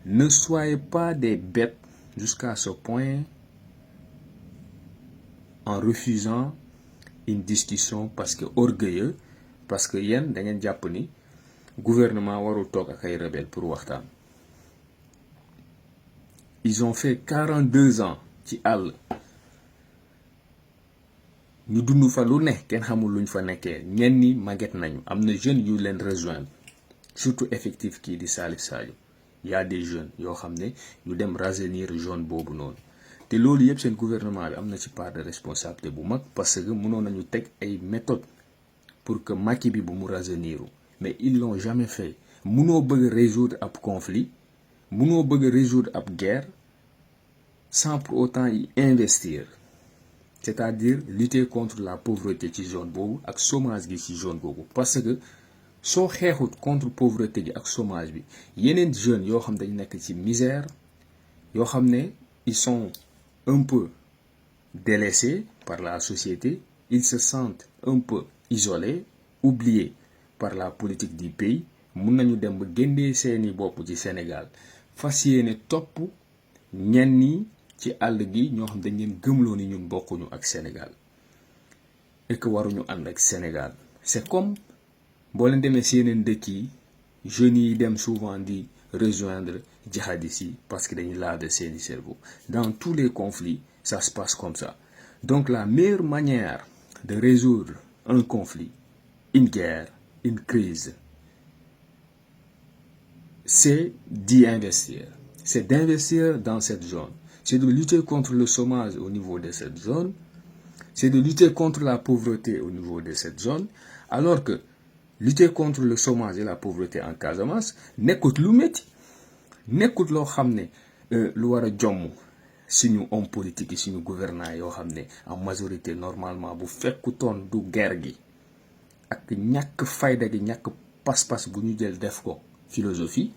Ne soyez pas des bêtes jusqu'à ce point en refusant une discussion parce que orgueilleux, parce que yéen da ngeen jàpp ni gouvernement warul toog ak ay rebelle pour waxtaan. Ils ont fait 42 ans ci àll ñu dund fa lu ne kenn xamul luñ fa nekkee ñenn ñi màgget nañu am na jeunes yu leen rejoindre surtout effectif kii di Salif Sadio y a des jeunes yoo xam ne yu dem rajeunir zone boobu noonu te loolu yëpp seen gouvernement bi am na ci part de responsabilité bu mag parce que mënoon nañu teg ay méthodes pour que Macky bi bu mu rajeuniru mais ils l'ont jamais fait. Mënoo bëgg résoudre ab conflit mënoo bëgg résoudre ab guerre sans pour autant y investir, c'est-à-dire lutter contre la pauvreté ci zone boobu ak chômage gi ci zone boobu parce que soo xeexut contre pauvreté gi ak chômage bi yeneen jeunes yoo xam dañ nekk ci misère yoo xam ne ils sont un peu délaissés par la société, ils se sentent un peu isolés, oubliés par la politique du pays. Mun nañu dem ba génnee seeni bopp ci Sénégal fas yéene topp ñenn ñi ci àll gi ñoo xam dañ leen gëmloo ni ñun bokkuñu ak Sénégal et que waruñu ànd ak Sénégal. C'est comme boo leen demee si yeneen dëkk yi jeunes yi dem souvent di rejoindre djihadistes yi parce que dañuy laver seeni cerveau. Dans tous les conflits ça se passe comme ça. Donc la meilleure manière de résoudre un conflit, une guerre, une crise, c'est d'y investir. C'est d'investir dans cette zone. C'est de lutter contre le chômage au niveau de cette zone. C'est de lutter contre la pauvreté au niveau de cette zone. Alors que lutter contre le chômage et la pauvreté en Casamance nekkut lu métti nekkut loo xam ne lu war a jomm suñu homme politique yi suñu gouvernants yoo xam ne en majorité normalement bu fekkutoon du guerre gi ak ñàkk fayda gi ñàkk pas-pas bu ñu jël def ko philosophie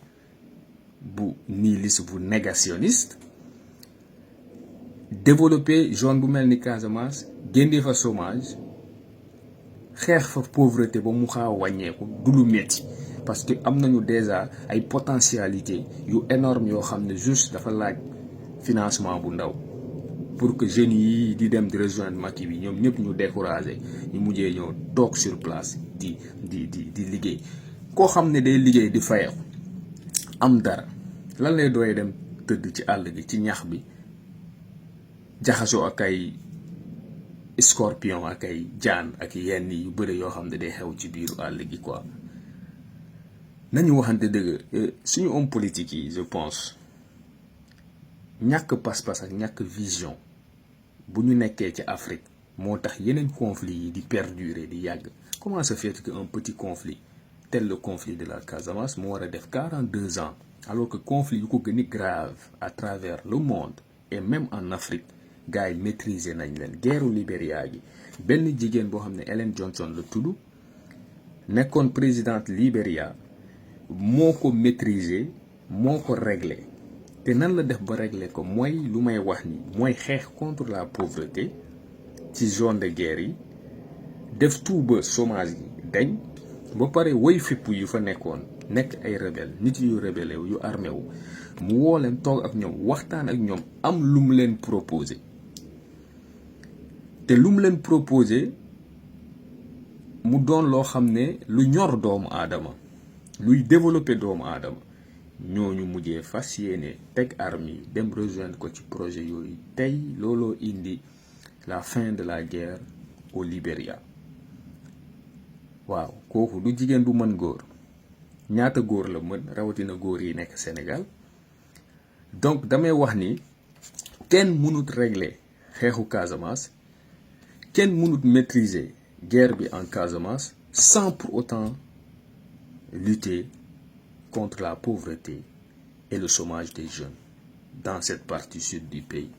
bu nihiliste bu négationniste développer zone bu mel ni Casamance génnee fa chômage xeex fa pauvreté ba mu xaaw wàññeeku du lu métti parce que am nañu déjà ay potentialité yu énorme yoo xam ne juste dafa laaj financement bu ndaw pour que jeunes yi di dem di rejoindre Macky bi ñoom ñëpp ñu découragé ñu mujjee ñëw toog sur place di liggéey. Koo xam ne day liggéey di fayeeku am dara lan lay doy dem tëdd ci àll gi ci ñax bi jaxasoo ak ay scorpion ak ay jaan ak yenn yu bëri yoo xam ne day xew ci biiru àll gi quoi. Nañu waxante dëgg suñu homme politique yi je pense ñàkk pas-pas ak ñàkk vision bu ñu nekkee ci Afrique moo tax yeneen conflits yi di perdurer di yàgg. Comment se fait qu'un petit conflit tel le conflit de la Casamance mu war a def 42 ans alors que conflit yu ko gën a grave à travers le monde et même en Afrique gars yi maîtriser nañ leen. Guerru Libéria gi benn jigéen boo xam ne Ellen Johnson la tudd nekkoon présidente Libéria moo ko maîtriser moo ko régler te nan la def ba régler ko mooy lu may wax ni mooy xeex contre la pauvreté ci zone de guerre yi def tout ba chômage gi dañ ba pare woy fipp yu fa nekkoon nekk ay rebelle nit yu rebelle yu armé wu mu woo leen toog ak ñoom waxtaan ak ñoom am lu mu leen proposé te lu mu leen proposé mu doon loo xam ne lu ñor doomu aadama luy développer doomu aadama ñooñu mujjee fas yéene teg armes yi dem rejoindre ko ci projet yooyu tey looloo indi la fin de la guerre au Libéria. Waaw kooku du jigéen bu mën góor ñaata góor la mën rawatina góor yi nekk Sénégal. Donc damay wax ni kenn mënut régler xeexu Casamance kenn mënut maîtriser guerre bi en Casamance sans pour autant lutter contre la pauvreté et le chômage des jeunes dans cette partie sud du pays,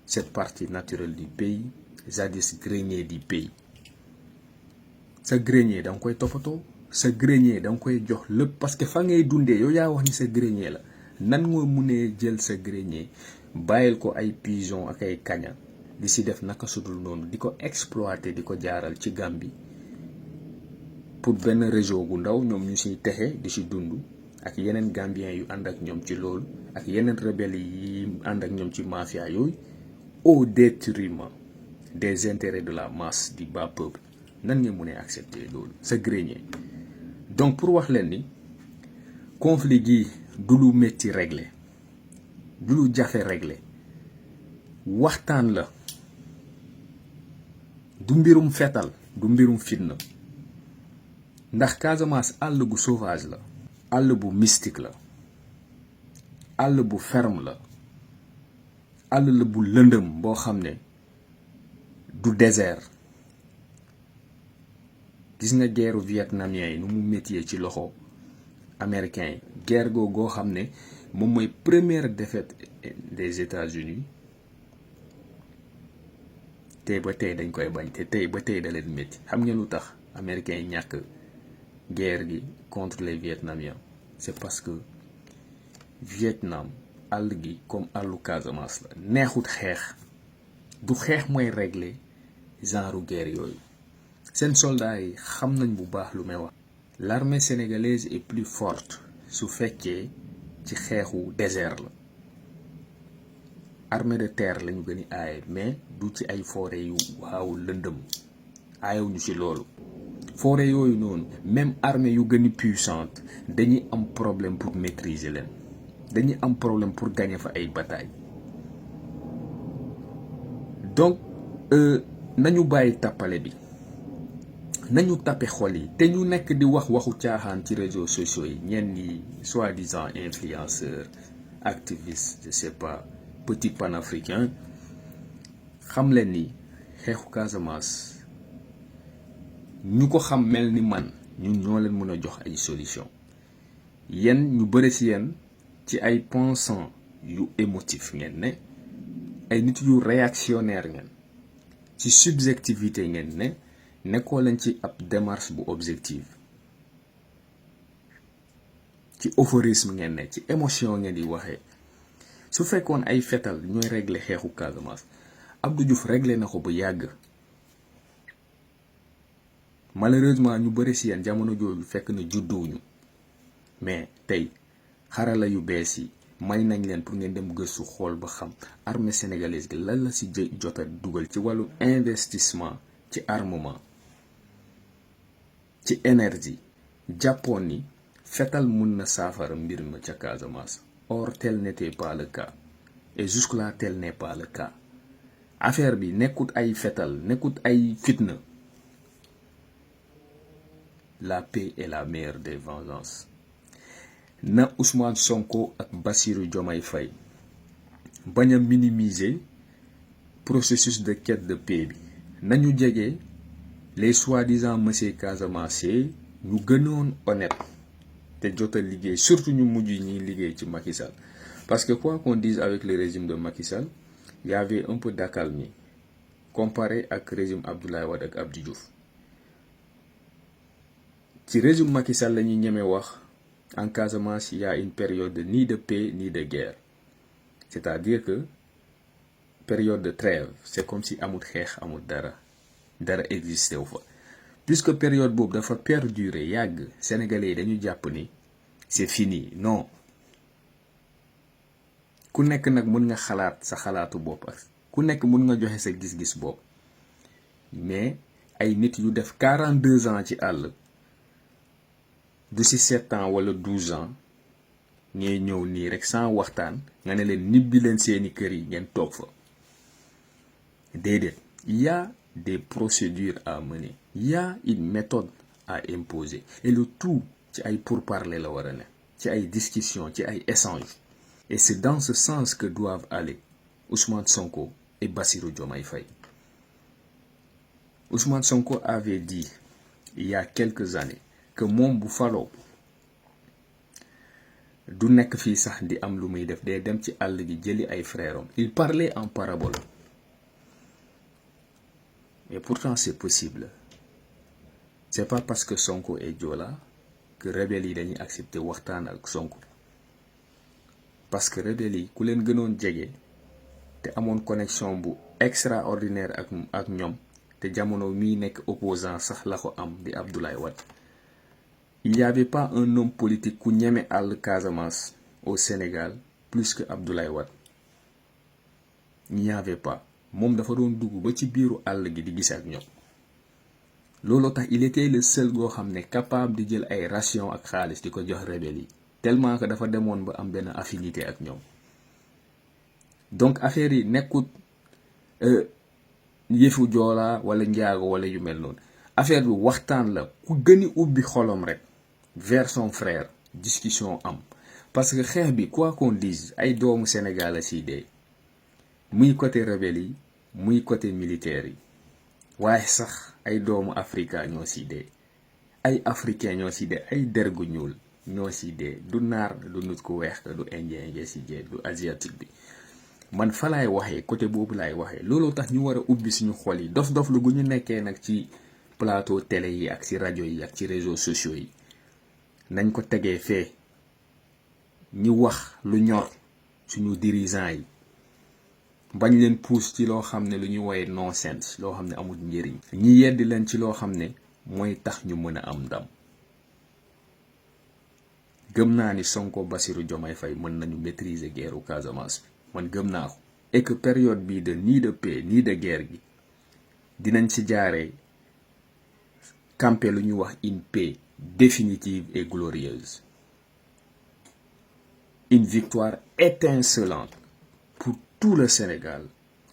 cette partie naturelle du pays, jadis grenier du pays. Sa grenier da nga koy toppatoo sa grenier da nga koy jox lépp parce que fa ngay dundee yow yaa wax ni sa grenier la nan nga munee jël sa grenier bàyyil ko ay pigeon ak ay kaña di si def naka sudul noonu di ko exploiter di ko jaaral ci Gambie pour benn réseau bu ndaw ñoom ñu siy texe di si dund ak yeneen Gambiens yu ànd ak ñoom ci loolu ak yeneen rebelles yi ànd ak ñoom ci mafia yooyu au détriment des intérêts de la masse du bas peuple nan nga mën a accepter loolu sa grenier. Donc pour wax leen ni conflit gi du lu metti régler du lu jafe régler waxtaan la du mbirum fetal du mbirum fitna ndax Casamance àll bu sauvage la àll bu mystique la àll bu ferme la àll la bu lëndëm boo xam ne du désert. Gis nga guerre vietnamien yi nu mu métier ci loxo américain yi guerre goo xam ne moom mooy première défaite des États-Unis tey ba tey dañ koy bañ te tey ba tey da leen métti. xam ngeen lu tax américains yi ñàkk guerre gi contre les Vietnamiens? C'est parce que Vietnam àll gi comme àllu Casamance la neexut xeex du xeex mooy régler genre guerre yooyu. Seen soldats yi xam nañ bu baax lu may wax. L'armée sénégalaise est plus forte su fekkee ci xeexu désert la. Armée de terre lañu gën a aaye mais du ci ay forêt yu waaw lëndëm aayewuñu ci loolu. Forêt yooyu noonu même armée yu gën a puissante dañuy am problème pour maîtriser leen dañuy am problème pour gagner fa ay batailles. Donc nañu bàyyi tappale bi nañu tappe xol yi te ñu nekk di wax waxu caaxaan ci réseaux sociaux yi ñenn ñi soi-disant influenceurs activistes je sais pas petit panafricain xam leen ni xeexu Casamance ñu ko xam mel ni man ñun ñoo leen mën a jox ay solution. yéen ñu bëri ci yéen ci ay pensants yu émotif ngeen ne ay nit yu réactionnaire ngeen ci subjectivité ngeen ne nekkoo leen ci ab démarche bu objective ci euphorisme ngeen ne ci émotion ngeen di waxee. su fekkoon ay fetal ñooy régler xeexu Casamance Abdou Diouf réglé na ko bu yàgg. Malheureusement ñu bëri si yéen jamono jooju fekk na judduwuñu mais tey xarala yu bees yi may nañ leen pour ngeen dem gëstu xool ba xam armée sénégalaise gi lan la si jot a dugal ci wàllu investissement ci armement ci énergie. jàppoon ni fetal mun na saafara mbir ma ca Casamance. Or tel n'était pas le cas et jusque-là tel n'est pas le cas. Affaire bi nekkut ay fetal nekkut ay fitna. La paix est la meilleure des vengeances. Na Ousmane Sonko ak Bassirou Diomaye Faye bañ a minimiser processus de quête de paix bi. Nañu jege les soi-disant monsieur Casamançais ñu gënoon honnête te jot a liggéey surtout ñu mujj ñi liggéey ci Macky Sall. Parce que quoi qu'on dise avec le régime de Macky Sall, il y avait un peu d'accalmie comparé ak régime Abdoulaye Wade ak Abdou Diouf. ci régime Macky Sall la ñuy ñeme wax en Casamance il y a une période ni de paix ni de guerre. C'est-à-dire que période de trêve c'est comme si amul xeex amul dara existé wu fa. Puisque période boobu dafa perdurer yàgg sénégalais yi dañu jàpp ni c'est fini. Non, ku nekk nag mën nga xalaat sa xalaatu bopp ku nekk mën nga joxe sa gis-gis bopp mais ay nit yu def 42 ans ci àll du si 7 ans wala 12 ans ñooy ñëw nii rek sans waxtaan nga ne leen nibbi leen seeni kër yi ngeen toog fa. Déedéet, il y a des procédures à mener, il y a une méthode à imposer et le tout ci ay pourparlers la war a ne ci ay discussions ci ay échanges. Et c'est dans ce sens que doivent aller Ousmane Sonko et Bassirou Diomaye Faye. Ousmane Sonko avait dit il y a quelques années que moom bu faloo du nekk fii sax di am lu muy def day dem ci àll gi jëli ay frères am. Il parlait en parabole. Et pourtant c'est possible. C'est pas parce que Sonko est Joola que rebelles yi dañuy accepter waxtaan ak Sonko. Parce que rebelles yi ku leen gënoon jege te amoon connexion bu extraordinaire ak ñoom te jamono mii nekk opposant sax la ko am di Abdoulaye Wade il n'y avait pas un homme politique ku ñeme àll Casamance au Sénégal plus que Abdoulaye Wade. Il n'y avait pas moom dafa doon dugg ba ci biiru àll gi di gis ak ñoom looloo tax il était le seul goo xam ne capable di jël ay ration ak xaalis di ko jox rebelle yi tellement que dafa demoon ba am benn affinité ak ñoom. Donc affaire yi nekkut yëfu joolaa wala njaago wala yu mel noonu affaire bi waxtaan la ku gëni ubbi xolom rek vers son frère discussion am parce que xeex bi quoi qu'on dise ay doomu Sénégal a siy dee muy côté rebelle yi muy côté militaire yi waaye sax ay doomu Afrika ñoo siy dee ay africain ñoo siy dee ay dergu ñuul ñoo siy dee du naar du nit ku weex du indien nga siy dee du asiatique bi man fa laay waxee côté boobu laay waxee looloo tax ñu war a ubbi suñu xol yi dof lu gu ñu nekkee nag ci plateau télé yi ak ci rajo yi ak ci réseaux sociaux yi nañ ko tegee fee ñi wax lu ñor suñu dirigeants yi bañ leen pousse ci loo xam ne lu ñuy woowee nonsense loo xam ne amul njëriñ ñi yeddi leen ci loo xam ne mooy tax ñu mën a am ndam gëm naa ni Sonko Bassirou Diomaye Faye mën nañu maîtriser guerru Casamance bi man gëm naa ko et que période bii de ni de paix ni de guerre gi dinañ ci jaaree camper lu ñuy wax une paix définitive et glorieuse une victoire étincelante pour tout le Sénégal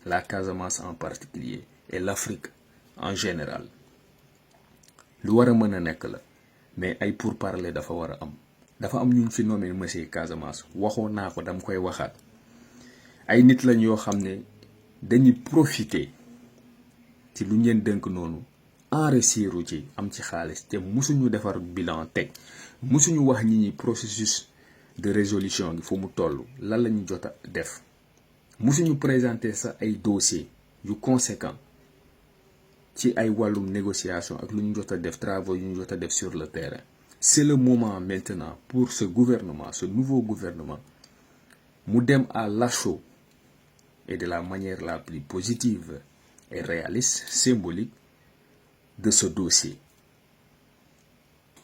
la Casamance en particulier et l'Afrique en général lu war a mën a nekk la mais ay pourparlers dafa war a am dafa am ñun fi nommé monsieur Casamance waxoon naa ko dama koy waxaat ay nit lañ yoo xam ne dañuy profiter ci lu ngeen dënk noonu enrichiru ci am ci xaalis te musuñu defar bilan teg musuñu wax ñi ñi processus de résolution gi fu mu toll lan lañu jot a def musuñu présenter sa ay dossiers yu conséquent ci ay wàllum négociation ak lu ñu jot a def travaux yu ñu jot a def sur le terrain. C'est le moment maintenant pour ce gouvernement, ce nouveau gouvernement, mu dem à l'assaut et de la manière la plus positive et réaliste, symbolique de ce dossier.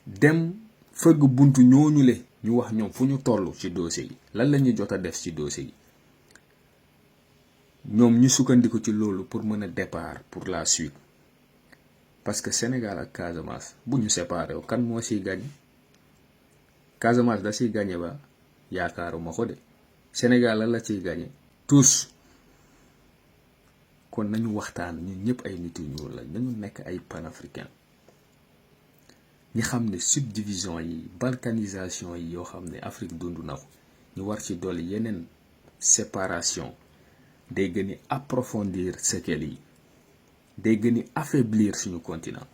Dem fëgg buntu ñooñu le ñu wax ñoom fu ñu toll ci dossier yi lan la ñu jot a def ci dossier yi ñoom ñu sukkandiku ci loolu pour mën a départ pour la suite. Parce que Sénégal ak Casamance bu ñu séparé wu kan moo siy gagné Casamance da siy gagné ba yaakaaruma ko de Sénégal la ciy gagné tous kon nañu waxtaan ñun ñëpp ay nit yu ñuul la nañu nekk ay panafricain ñi xam ne subdivision yi balkanisation yi yoo xam ne Afrique dund na ko ñu war ci dolli yeneen séparation day gën a approfondir séquelles yi day gën a affaiblir suñu continent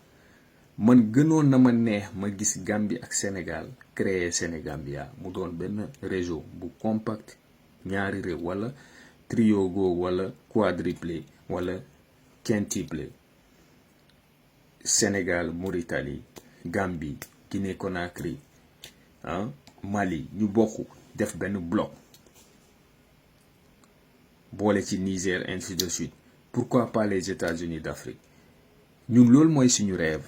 man gënoon na ma neex ma gis Gambie ak Sénégal créer Sénégambia mu doon benn réseau bu compact ñaari réew wala trio googu wala quadruplé wala quintuplé Sénégal Mauritanie Gambie Guinée Conakry Mali ñu bokk def benn bloc boole ci Niger ainsi de suite. Pourquoi pas les États-Unis d'Afrique ñun loolu mooy suñu rêve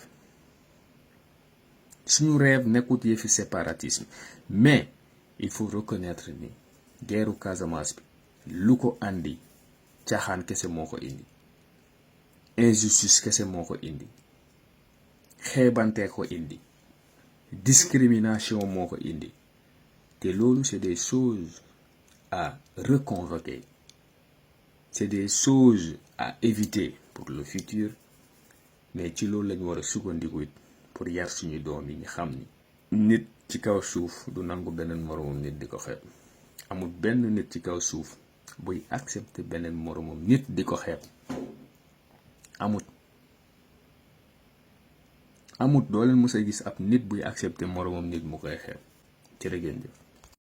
nekkut yëfi séparatisme mais il faut reconnaître ni guerru Casamance bi lu ko andi caaxaan kese moo ko indi injustice kese moo ko indi xeebante ko indi discrimination moo ko indi te loolu c'est des choses à reconvoquer. C'est des choses à éviter pour le futur mais ci loolu lañu war a sukkandiku it pour yar suñu doom yi ñu xam ni nit ci kaw suuf du nangu beneen moromam nit di ko xeeb amul benn nit ci kaw suuf buy accepter beneen moromam nit di ko xeeb amut doo leen mës a gis ab nit buy accepter moromam nit mu koy xeeb jërë ngeen jëf